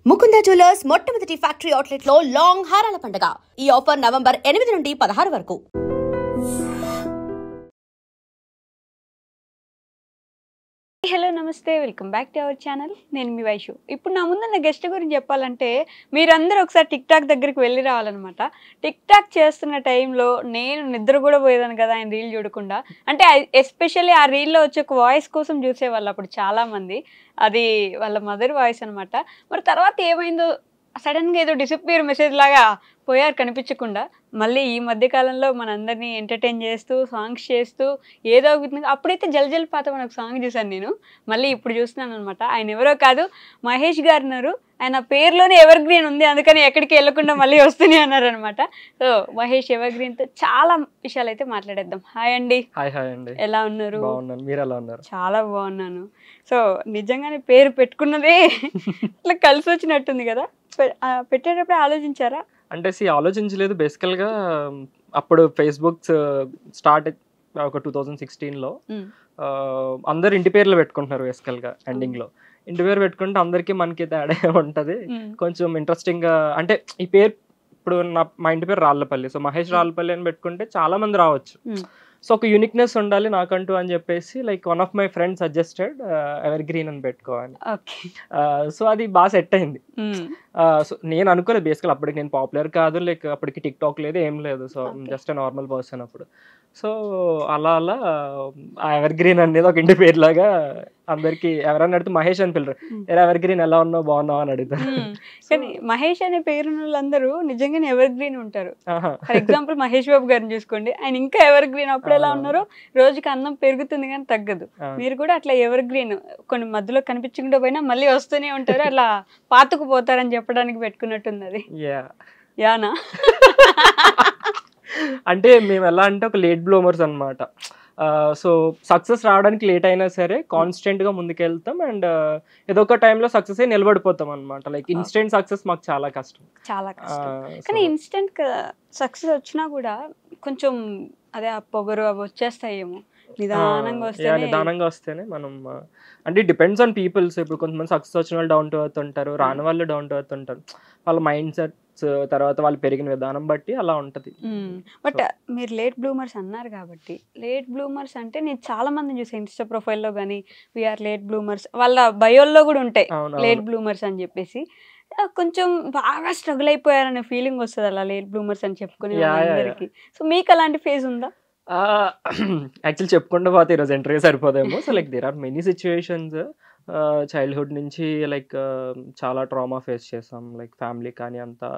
Mukunda jewellers మొట్టమొదటి factory outlet లో long హారాల పండుగ. ఈ ఆఫర్ నవంబర్ 8 నుండి 16 వరకు. హలో నమస్తే, welcome back to our channel. నేను మీ వైషు. ఇప్పుడు నా ముందున్న గెస్ట్ గురించి చెప్పాలంటే మీరందరూ ఒకసారి టిక్ టాక్ దగ్గరికి వెళ్ళి రావాలన్నమాట. టిక్ టాక్ చేస్తున్న టైంలో నేను నిద్ర కూడా పోయేదాను కదా ఆయన రీల్ చూడకుండా. అంటే ఎస్పెషల్లీ ఆ రీల్లో వచ్చే ఒక వాయిస్ కోసం చూసేవాళ్ళు అప్పుడు చాలామంది. అది వాళ్ళ మదర్ వాయిస్ అనమాట. మరి తర్వాత ఏమైందో సడన్గా ఏదో డిసప్పియర్ మెసేజ్ లాగా పోయారు కనిపించకుండా. మళ్ళీ ఈ మధ్యకాలంలో మనందరినీ ఎంటర్టైన్ చేస్తూ సాంగ్స్ చేస్తూ ఏదో విధంగా అప్పుడైతే జల్ పాత మనకు సాంగ్ చూసాను నేను. మళ్ళీ ఇప్పుడు చూస్తున్నాను అనమాట. ఆయన ఎవరో కాదు, మహేష్ గారు ఉన్నారు. ఆయన పేరులోనే ఎవర్ గ్రీన్ ఉంది, అందుకని ఎక్కడికి వెళ్ళకుండా మళ్ళీ వస్తూనే అన్నారు అనమాట. సో మహేష్ ఎవర్ గ్రీన్తో చాలా విషయాలు అయితే మాట్లాడేద్దాం. హాయ్ అండి. హాయ్ అండి. ఎలా ఉన్నారు? మీరు ఎలా ఉన్నారు? చాలా బాగున్నాను. సో నిజంగానే పేరు పెట్టుకున్నదే ఇట్లా కలిసి వచ్చినట్టుంది కదా. పెట్టేటప్పుడే ఆలోచించారా? అంటే ఆలోచించలేదు. బేసికల్గా అప్పుడు ఫేస్బుక్ స్టార్ట్ ఒక 2016లో అందరు ఇంటి పేర్లు పెట్టుకుంటున్నారు. బేసికల్గా ఎండింగ్లో ఇంటి పేరు పెట్టుకుంటే అందరికీ మనకి తేడా ఉంటుంది. కొంచెం ఇంట్రెస్టింగ్గా అంటే ఈ పేరు ఇప్పుడు మా ఇంటి పేరు రాళ్ళపల్లి. సో మహేష్ రాళ్ళపల్లి అని పెట్టుకుంటే చాలా మంది రావచ్చు. సో ఒక యూనిక్నెస్ ఉండాలి నాకంటూ అని చెప్పేసి like one of my friends suggested ever green అని పెట్టుకోవాలి. సో అది బాగా సెట్ అయింది. సో నేను అనుకోలేదు బేసికల్ అప్పటికి నేను పాపులర్ కాదు, లైక్ అప్పటికి టిక్ టాక్ లేదు, ఏం లేదు. సో జస్ట్ నార్మల్ పర్సన్ అప్పుడు. సో అలా ఎవర్ గ్రీన్ అనేది ఒక ఇంటి పేరు లాగా అందరికి ఎవరైనా అడిగితే మహేష్ అని పిల్లరు. ఎవర్ గ్రీన్ ఎలా ఉన్నావు, బాగున్నావు అని అడుగుతారు. కానీ మహేష్ అనే పేరు వాళ్ళందరూ నిజంగానే ఎవర్ గ్రీన్ ఉంటారు. ఫర్ ఎగ్జాంపుల్ మహేష్ బాబు గారిని చూసుకోండి, ఆయన ఇంకా ఎవర్ గ్రీన్. అప్పుడు ఎలా ఉన్నారో రోజుకి అన్నం పెరుగుతుంది కానీ తగ్గదు. మీరు కూడా అట్లా ఎవర్ గ్రీన్, కొన్ని మధ్యలో కనిపించకుండా పోయినా మళ్ళీ వస్తూనే ఉంటారు, అట్లా పాతుకుపోతారని చెప్పడానికి పెట్టుకున్నట్టుంది. అది యానా? అంటే మేము ఎలా అంటే ఒక లేట్ బ్లూమర్స్ అనమాట. సో సక్సెస్ రావడానికి లేట్ అయినా సరే కాన్స్టెంట్ గా ముందుకెళ్తాం అండ్ ఏదో ఒక టైంలో సక్సెస్ అయి నిలబడిపోతాం అనమాట. లైక్ ఇన్స్టెంట్ సక్సెస్ మాకు చాలా కష్టం. కానీ ఇన్స్టెంట్ సక్సెస్ వచ్చినా కూడా కొంచెం అదే ఆ పొగరు అవి వచ్చేస్తాయేమో. నిదానంగా వస్తేనే మనం అంటే డిపెండ్స్ ఆన్ పీపుల్స్. ఇప్పుడు కొంతమంది సక్సెస్ వచ్చిన వాళ్ళు డౌన్ టు ఎర్త్ ఉంటారు, రాని వాళ్ళు డౌన్ టు ఎర్త్ ఉంటారు. వాళ్ళ మైండ్ సెట్స్ తర్వాత వాళ్ళు పెరిగిన విధానం బట్టి అలా ఉంటది. బట్ మీరు లేట్ బ్లూమర్స్ అన్నారు కాబట్టి, లేట్ బ్లూమర్స్ అంటే నేను చాలా మందిని చూసాను ఇన్స్టా ప్రొఫైల్లో కానీ వీఆర్ లేట్ బ్లూమర్స్ వాళ్ళ బయోల్లో కూడా ఉంటాయి లేట్ బ్లూమర్స్ అని చెప్పేసి. కొంచెం బాగా స్ట్రగుల్ అయిపోయారనే ఫీలింగ్ వస్తుంది అలా లేట్ బ్లూమర్స్ అని చెప్పుకునే అందరికి. సో మీకు అలాంటి ఫేజ్ ఉందా? యాక్చువల్ చెప్పుకుంటూ పోతే ఈరోజు ఎంట్రీ సరిపోదేమో. So like there are many situations. Childhood నుంచి లైక్ చాలా ట్రామా ఫేస్ చేసాం, లైక్ ఫ్యామిలీ కానీ అంతా.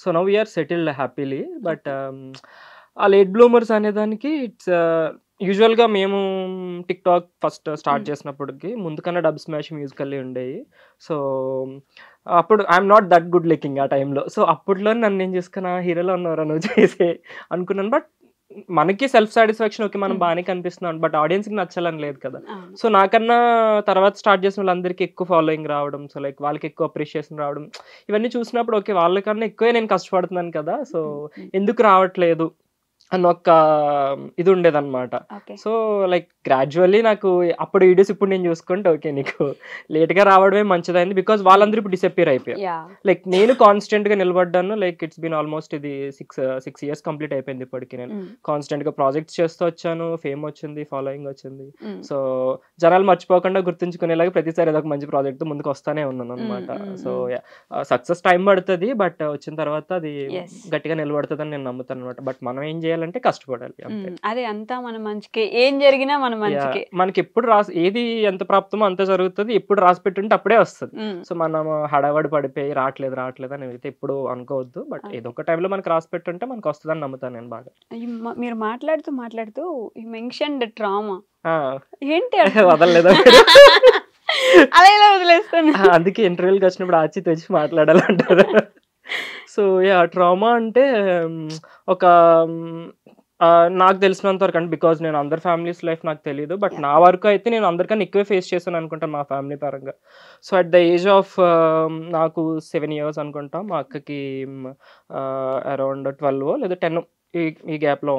So now we're settled happily. But uh late bloomers అనేదానికి ఇట్స్ యూజువల్గా మేము టిక్ టాక్ ఫస్ట్ స్టార్ట్ చేసినప్పటికి ముందు కన్నా డబ్ స్మాష్ మ్యూజికల్లీ ఉండేవి. సో అప్పుడు I'm not that good looking ఆ టైంలో. సో అప్పట్లో నన్ను ఏం చేసుకున్నా హీరోలో ఉన్నారా నువ్వు చేసే అనుకున్నాను. బట్ మనకి సెల్ఫ్ సాటిస్ఫాక్షన్ ఓకే మనం బాగానే కనిపిస్తున్నాం, బట్ ఆడియన్స్కి నచ్చాలని లేదు కదా. సో నాకన్నా తర్వాత స్టార్ట్ చేసిన వాళ్ళందరికీ ఎక్కువ ఫాలోయింగ్ రావడం, సో లైక్ వాళ్ళకి ఎక్కువ అప్రిషియేషన్ రావడం, ఇవన్నీ చూసినప్పుడు ఓకే వాళ్ళకన్నా ఎక్కువే నేను కష్టపడుతున్నాను కదా, సో ఎందుకు రావట్లేదు అని ఒక ఇది ఉండేదన్నమాట. సో లైక్ గ్రాడ్యువల్లీ నాకు అప్పుడు వీడియోస్ ఇప్పుడు నేను చూసుకుంటే ఓకే నీకు లేట్గా రావడమే మంచిదైంది. బికాజ్ వాళ్ళందరూ ఇప్పుడు డిసప్పియర్ అయిపోయారు. లైక్ నేను కాన్స్టెంట్గా నిలబడ్డాను. లైక్ ఇట్స్ బీన్ ఆల్మోస్ట్ ఇది సిక్స్ ఇయర్స్ కంప్లీట్ అయిపోయింది ఇప్పటికి. నేను కాన్స్టెంట్గా ప్రాజెక్ట్స్ చేస్తూ వచ్చాను, ఫేమ్ వచ్చింది, ఫాలోయింగ్ వచ్చింది. సో జనాలు మర్చిపోకుండా గుర్తుంచుకునేలాగా ప్రతిసారి ఏదో ఒక మంచి ప్రాజెక్ట్తో ముందుకు వస్తానే ఉన్నాను అనమాట. సో సక్సెస్ టైం పడుతుంది, బట్ వచ్చిన తర్వాత అది గట్టిగా నిలబడుతుందని నేను నమ్ముతాను అనమాట. బట్ మనం ఏం చేయాలి అంటే కష్టపడాలి. అదే అంతా మన మంచికి, ఏం జరిగినా మన మంచికి. మనకి ఎప్పుడు ఏది ఎంత ప్రాప్తమో అంత జరుగుతుంది. ఎప్పుడు రాసి పెట్టుంటే అప్పుడే వస్తుంది. సో మనం హడావడి పడిపోయి రావట్లేదు అని అయితే ఎప్పుడు అనుకోవద్దు. బట్ ఏదో ఒక టైంలో మనకి రాసి పెట్టుంటే మనకు వస్తుందని నమ్ముతాను నేను బాగా. మీరు మాట్లాడుతూ యు మెన్షన్డ్ ట్రామా. ఏంటి వదలలేదా? అలా ఎలా వదిలేస్తాను? అందుకే ఇంటర్వ్యూకి వచ్చినప్పుడు ఆచి తెచ్చి మాట్లాడాలంటారు. సో ట్రామా అంటే ఒక నాకు తెలిసినంత వరకు అంటే బికాజ్ నేను అందరి ఫ్యామిలీస్ లైఫ్ నాకు తెలియదు, బట్ నా వరకు అయితే నేను అందరికన్నా ఎక్కువే ఫేస్ చేశాను అనుకుంటాను మా ఫ్యామిలీ పరంగా. So at the age of నాకు 7 years అనుకుంటా, మా అక్కకి అరౌండ్ 12 లేదా 10 ఈ గ్యాప్లో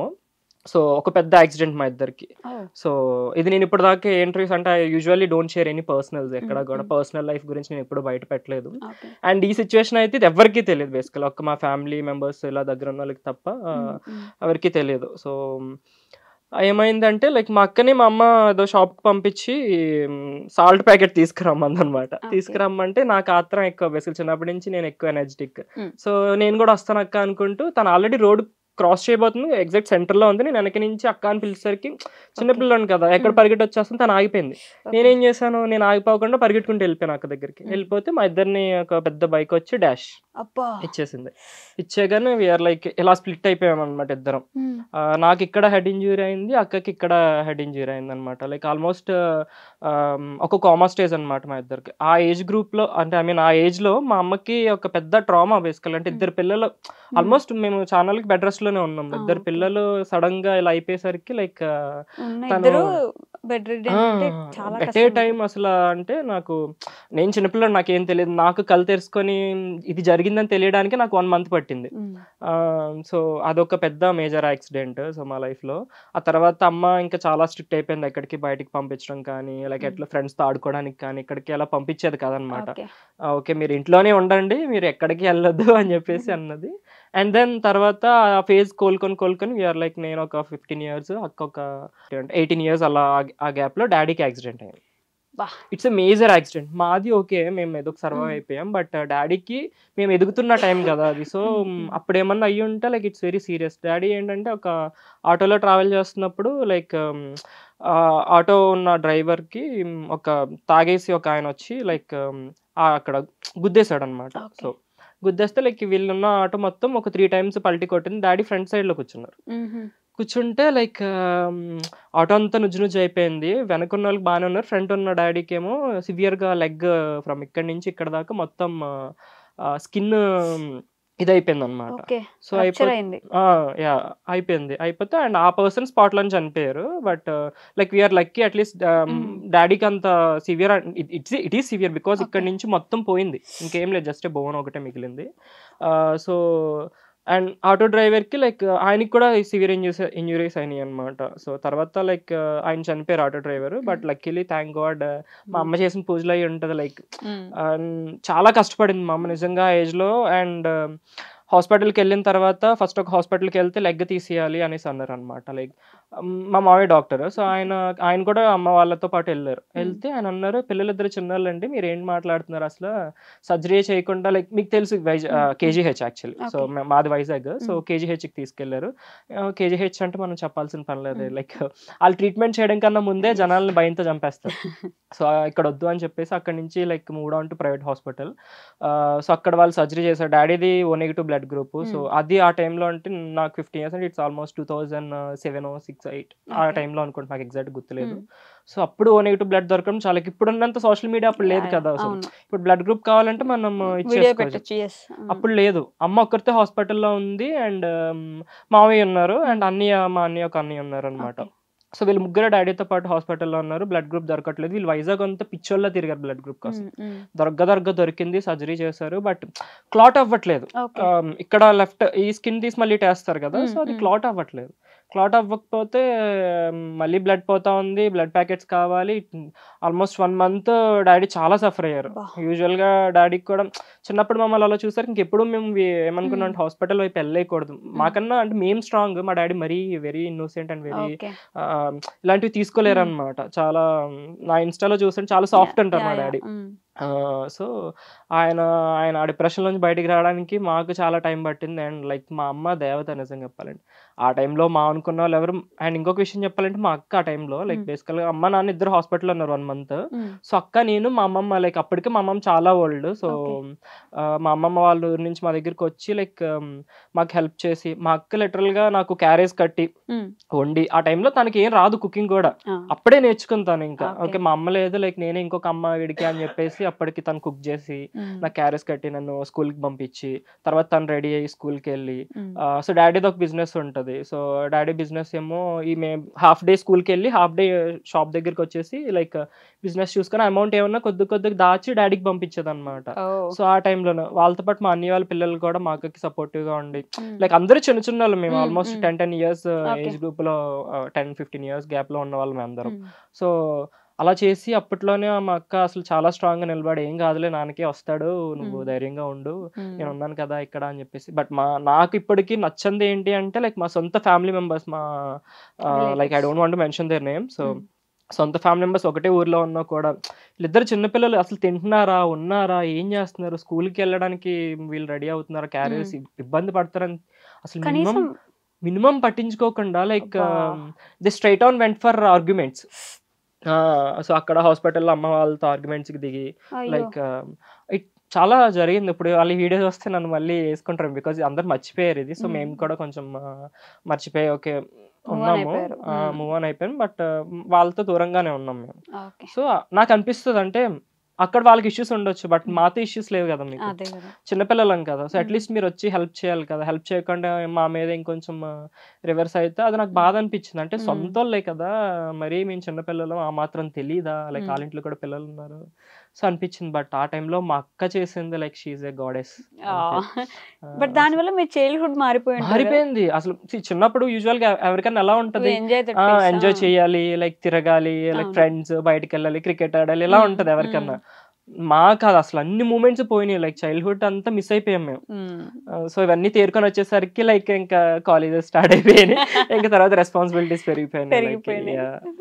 సో ఒక పెద్ద యాక్సిడెంట్ మా ఇద్దరికి. సో ఇది నేను ఇప్పుడు దాకా ఇంటర్వ్యూస్ అంటే usually don't share any personals, ఎక్కడ కూడా పర్సనల్ లైఫ్ గురించి నేను ఎప్పుడు బయట పెట్టలేదు. అండ్ ఈ సిచ్యువేషన్ అయితే ఇది ఎవరికీ తెలియదు బేసికల్, ఒక్క మా ఫ్యామిలీ మెంబర్స్ ఇలా దగ్గర ఉన్న వాళ్ళకి తప్ప ఎవరికి తెలియదు. సో ఏమైందంటే లైక్ మా అక్కని మా అమ్మ ఏదో షాప్కి పంపించి సాల్ట్ ప్యాకెట్ తీసుకురమ్మందనమాట. తీసుకురమ్మంటే నాకు ఆత్రం ఎక్కువ, బేసికల్ చిన్నప్పటి నుంచి నేను ఎక్కువ ఎనర్జెటిక్. సో నేను కూడా వస్తాను అక్క అనుకుంటూ, తను ఆల్రెడీ రోడ్ క్రాస్ చేయబోతుంది, ఎగ్జాక్ట్ సెంటర్లో ఉంది. నేను వెనక నుంచి అక్క అని పిలిచేసరికి చిన్నపిల్లని కదా ఎక్కడ పరిగెట్టి వచ్చేస్తుంది, తను ఆగిపోయింది. నేనేం చేశాను, నేను ఆగిపోకుండా పరిగెట్టుకుంటూ వెళ్ళిపోయాను అక్క దగ్గరికి. వెళ్ళిపోతే మా ఇద్దరిని ఒక పెద్ద బైక్ వచ్చి డాష్ ఇచ్చేసింది. ఇచ్చేగానే వీఆర్ లైక్ ఇలా స్ప్లిట్ అయిపోయాం అనమాట ఇద్దరం. నాకు ఇక్కడ హెడ్ ఇంజ్యూరీ అయింది, అక్కకి ఇక్కడ హెడ్ ఇంజ్యూరీ అయింది అనమాట. లైక్ ఆల్మోస్ట్ ఒక కామా స్టేజ్ అనమాట మా ఇద్దరికి. ఆ ఏజ్ గ్రూప్ లో అంటే ఐ మీన్ ఆ ఏజ్ లో మా అమ్మకి ఒక పెద్ద ట్రామా బేసికల్. అంటే ఇద్దరు పిల్లలు ఆల్మోస్ట్ మేము ఛానల్ కి బెడ్ రెస్ట్ లోనే ఉన్నాం. ఇద్దరు పిల్లలు సడన్ గా ఇలా అయిపోయేసరికి లైక్ ఎట్ ఏ టైం అసలు అంటే నాకు, నేను చిన్నపిల్లడు నాకేం తెలియదు, నాకు కళ్ళు తెరుచుకొని ఇది జరిగిందని తెలియడానికి నాకు 1 month పట్టింది. సో అదొక పెద్ద మేజర్ యాక్సిడెంట్ సో మా లైఫ్ లో. ఆ తర్వాత అమ్మ ఇంకా చాలా స్ట్రిక్ట్ అయిపోయింది, ఎక్కడికి బయటికి పంపించడం కానీ లైక్ ఎట్లా ఫ్రెండ్స్ తో ఆడుకోవడానికి కానీ ఇక్కడికి అలా పంపించేది కాదనమాట. ఓకే మీరు ఇంట్లోనే ఉండండి, మీరు ఎక్కడికి వెళ్ళొద్దు అని చెప్పేసి అన్నది. అండ్ దెన్ తర్వాత ఆ ఫేజ్ కోలుకొని వీఆర్ లైక్ నేను ఒక 15 years, అక్క ఒక 18 years అలా ఆ గ్యాప్ లో డాడీకి యాక్సిడెంట్ అయింది. It's a major accident. మాది ఓకే మేము ఏదో సర్వైవ్ అయిపోయాం, బట్ డాడీకి మేము ఎదుగుతున్న టైం కదా అది. సో అప్పుడు ఏమన్నా అయ్యి ఉంటే like it's very serious. Daddy ఏంటంటే ఒక ఆటోలో ట్రావెల్ చేస్తున్నప్పుడు లైక్ ఆటో ఉన్న డ్రైవర్కి ఒక తాగేసి ఒక ఆయన వచ్చి లైక్ అక్కడ గుద్దేశాడు అనమాట. సో గుద్దేస్తే లైక్ వీళ్ళున్న ఆటో మొత్తం ఒక 3 times పల్టీ కొట్టింది. డాడీ ఫ్రంట్ సైడ్ లో కూర్చున్నారు. కూర్చుంటే లైక్ ఆటో అంతా నుజ్జు అయిపోయింది. వెనకున్న వాళ్ళకి బాగానే ఉన్నారు, ఫ్రంట్ ఉన్న డాడీకి ఏమో సివియర్ గా లెగ్ ఫ్రమ్ ఇక్కడ నుంచి ఇక్కడ దాకా మొత్తం స్కిన్ ఇదైపోయింది అనమాట. సో అయిపోయింది. అయిపోతే అండ్ ఆ పర్సన్ స్పాట్ లో చనిపోయారు. But like we're lucky at least డాడీకి అంత severe, it is severe because ఇక్కడ నుంచి మొత్తం పోయింది, ఇంకేం లేదు, జస్ట్ బోన్ ఒకటే మిగిలింది. సో అండ్ ఆటో డ్రైవర్కి లైక్ ఆయనకి కూడా సివియర్ ఇంజురీస్ అయినాయి అనమాట. సో తర్వాత లైక్ ఆయన చనిపోయారు auto driver. But luckily thank God మా అమ్మ చేసిన పూజలు అయ్యి ఉంటుంది. లైక్ చాలా కష్టపడింది మా అమ్మ నిజంగా ఆ ఏజ్లో. అండ్ హాస్పిటల్కి వెళ్ళిన తర్వాత ఫస్ట్ ఒక హాస్పిటల్కి వెళ్తే లెగ్ తీసేయాలి అనేసి అన్నారు అనమాట. లైక్ మా మామయ్య డాక్టర్. సో ఆయన కూడా అమ్మ వాళ్ళతో పాటు వెళ్ళారు. వెళ్తే ఆయన అన్నారు, పిల్లలిద్దరు చిన్నోళ్ళండి, మీరు ఏం మాట్లాడుతున్నారు, అసలు సర్జరీ చేయకుండా లైక్ మీకు తెలుసు కేజీహెచ్ యాక్చువల్లీ. సో మాది వైజాగ్. సో కేజీహెచ్కి తీసుకెళ్లారు. కేజీహెచ్ అంటే మనం చెప్పాల్సిన పని లేదు, లైక్ వాళ్ళు ట్రీట్మెంట్ చేయడం కన్నా ముందే జనాలను భయంతో చంపేస్తారు. సో ఇక్కడ వద్దు అని చెప్పేసి అక్కడ నుంచి like move on to private hospital. So అక్కడ వాళ్ళు సర్జరీ చేశారు. డాడీది O-నెగిటివ్ బ్లడ్ గ్రూప్. సో అది ఆ టైంలో అంటే నాకు 15 years అంటే ఇట్స్ ఆల్మోస్ట్ 2007 or 6 or 8 ఆ టైంలో అనుకుంటే, నాకు ఎగ్జాక్ట్ గుర్తులేదు. సో అప్పుడు O-నెగిటివ్ బ్లడ్ దొరకడం చాలా, ఇప్పుడున్నంత సోషల్ మీడియా అప్పుడు లేదు కదా. సో ఇప్పుడు బ్లడ్ గ్రూప్ కావాలంటే మనం ఇచ్చేసుకోవచ్చు, అప్పుడు లేదు. అమ్మ ఒక్కరితే హాస్పిటల్లో ఉంది అండ్ మామయ్య ఉన్నారు అండ్ మా అన్నయ్య ఒక అన్నయ్య ఉన్నారు అనమాట. సో వీళ్ళు ముగ్గురు డాడీతో పాటు హాస్పిటల్లో ఉన్నారు. బ్లడ్ గ్రూప్ దొరకట్లేదు. వీళ్ళు వైజాగ్ అంతా పిచ్చోళ్ళ తిరిగారు బ్లడ్ గ్రూప్ కోసం. దొరికింది, సర్జరీ చేశారు. బట్ క్లాట్ అవ్వట్లేదు. ఇక్కడ లెఫ్ట్ ఈ స్కిన్ తీసి మళ్ళీ టేస్తారు కదా, సో అది క్లాట్ అవ్వట్లేదు. క్లాట్ అవ్వకపోతే మళ్ళీ బ్లడ్ పోతా ఉంది, బ్లడ్ ప్యాకెట్స్ కావాలి. ఆల్మోస్ట్ 1 month డాడీ చాలా సఫర్ అయ్యారు. యూజువల్ గా డాడీకి కూడా చిన్నప్పుడు మమ్మల్ని అలా చూసారు. ఇంకెప్పుడు మేము ఏమనుకున్నాం అంటే హాస్పిటల్ వైపు వెళ్ళలేకూడదు. మాకన్నా అంటే మేము స్ట్రాంగ్, మా డాడీ మరీ వెరీ ఇన్నోసెంట్ అండ్ వెరీ ఇలాంటివి తీసుకోలేరు అనమాట. చాలా నా ఇన్స్టాలో చూసాను, చాలా సాఫ్ట్ అంటారు మా డాడీ. సో ఆయన ఆ డిప్రెషన్ నుంచి బయటికి రావడానికి మాకు చాలా టైం పట్టింది. అండ్ లైక్ మా అమ్మ దేవత నిజంగా చెప్పాలంటే ఆ టైంలో. మా అనుకున్న వాళ్ళు ఎవరు. అండ్ ఇంకొక విషయం చెప్పాలంటే మా అక్క ఆ టైంలో లైక్ బేసికల్ గా అమ్మ నాన్న ఇద్దరు హాస్పిటల్లో ఉన్నారు 1 month. సో అక్క నేను మా అమ్మమ్మ లైక్ అప్పటికే మా అమ్మమ్మ చాలా ఓల్డ్. సో మా అమ్మమ్మ వాళ్ళ ఊరి నుంచి మా దగ్గరికి వచ్చి లైక్ మాకు హెల్ప్ చేసి, మా అక్క లిటరల్ గా నాకు క్యారేజ్ కట్టి వండి, ఆ టైంలో తనకి ఏం రాదు కుకింగ్ కూడా, అప్పుడే నేర్చుకుంటాను ఇంకా. ఓకే మా అమ్మ లేదు, లైక్ నేనే ఇంకొక అమ్మ వీడికి అని చెప్పేసి చేసి అప్పటికి తను కుక్ చేసి నాకు క్యారేజ్ కట్టి నన్ను స్కూల్కి పంపించి తర్వాత తను రెడీ అయ్యి స్కూల్కి వెళ్ళి సో డాడీది ఒక బిజినెస్ ఉంటుంది. సో డాడీ బిజినెస్ ఏమో ఈ మేము హాఫ్ డే స్కూల్కి వెళ్ళి హాఫ్ డే షాప్ దగ్గరికి వచ్చేసి లైక్ బిజినెస్ చూసుకొని అమౌంట్ ఏమన్నా కొద్దిగా దాచి డాడీకి పంపించేది అనమాట. సో ఆ టైంలోనే వాళ్ళతో పాటు మా అన్నయ్య వాళ్ళ పిల్లలు కూడా మా అక్కకి సపోర్టివ్ గా ఉండి లైక్ అందరూ చిన్న చిన్న వాళ్ళు మేము ఆల్మోస్ట్ 10 years ఏజ్ గ్రూప్ లో 10-15 years గ్యాప్ లో ఉన్న వాళ్ళు మేము అందరం. సో అలా చేసి అప్పట్లోనే మా అక్క అసలు చాలా స్ట్రాంగ్ గా నిలబడి ఏం కాదులే నాన్నకే వస్తాడు నువ్వు ధైర్యంగా ఉండు నేను ఉన్నాను కదా ఇక్కడ అని చెప్పేసి. బట్ నాకు ఇప్పటికీ నచ్చంది ఏంటి అంటే లైక్ మా సొంత ఫ్యామిలీ మెంబర్స్ మా like I don't want to mention their name. So సొంత ఫ్యామిలీ మెంబర్స్ ఒకటే ఊర్లో ఉన్నా కూడా వీళ్ళిద్దరు చిన్నపిల్లలు అసలు తింటున్నారా ఉన్నారా ఏం చేస్తున్నారు స్కూల్కి వెళ్ళడానికి వీళ్ళు రెడీ అవుతున్నారా క్యారియర్స్ ఇబ్బంది పడతారని అసలు మినిమం పట్టించుకోకుండా like the straight on went for arguments. So అక్కడ హాస్పిటల్లో అమ్మ వాళ్ళతో ఆర్గ్యుమెంట్స్కి దిగి లైక్ ఇట్ చాలా జరిగింది. ఇప్పుడు వాళ్ళ వీడియోస్ వస్తే నన్ను మళ్ళీ వేసుకుంటారు బికాజ్ అందరు మర్చిపోయారు ఇది. సో మేము కూడా కొంచెం మర్చిపోయి ఓకే ఉన్నాము మూవ్ ఆన్ అయిపోయాం బట్ వాళ్ళతో దూరంగానే ఉన్నాం మేము. సో నాకు అనిపిస్తుంది అంటే అక్కడ వాళ్ళకి ఇష్యూస్ ఉండొచ్చు బట్ మాతో ఇష్యూస్ లేవు కదా మీకు చిన్నపిల్లలం కదా. సో అట్లీస్ట్ మీరు వచ్చి హెల్ప్ చేయాలి కదా. హెల్ప్ చేయకుండా మా మీద ఇంకొంచెం రివర్స్ అయితే అది నాకు బాధ అనిపించింది. అంటే సొంత వాళ్ళే కదా మరి మేము చిన్నపిల్లలు ఆ మాత్రం తెలీదా లైక్ వాళ్ళ ఇంట్లో కూడా పిల్లలు ఉన్నారు. సో అనిపించింది బట్ ఆ టైంలో మా అక్క చేసింది like she's a goddess. But దానివల్ల మీ చైల్డ్హుడ్ మారిపోయింది అసలు. చిన్నప్పుడు యూజువల్ గా ఎవరికైనా ఎలా ఉంటది ఎంజాయ్ చేయాలి లైక్ తిరగాలి లైక్ ఫ్రెండ్స్ బయటకు వెళ్ళాలి క్రికెట్ ఆడాలి ఇలా ఉంటది ఎవరికన్నా. మాకు అది అసలు అన్ని మూమెంట్స్ పోయినాయి లైక్ చైల్డ్హుడ్ అంతా మిస్ అయిపోయాం మేము. సో ఇవన్నీ తేరుకొని వచ్చేసరికి లైక్ ఇంకా కాలేజెస్ స్టార్ట్ అయిపోయినాయి ఇంకా తర్వాత రెస్పాన్సిబిలిటీస్ పెరిగిపోయినాయి.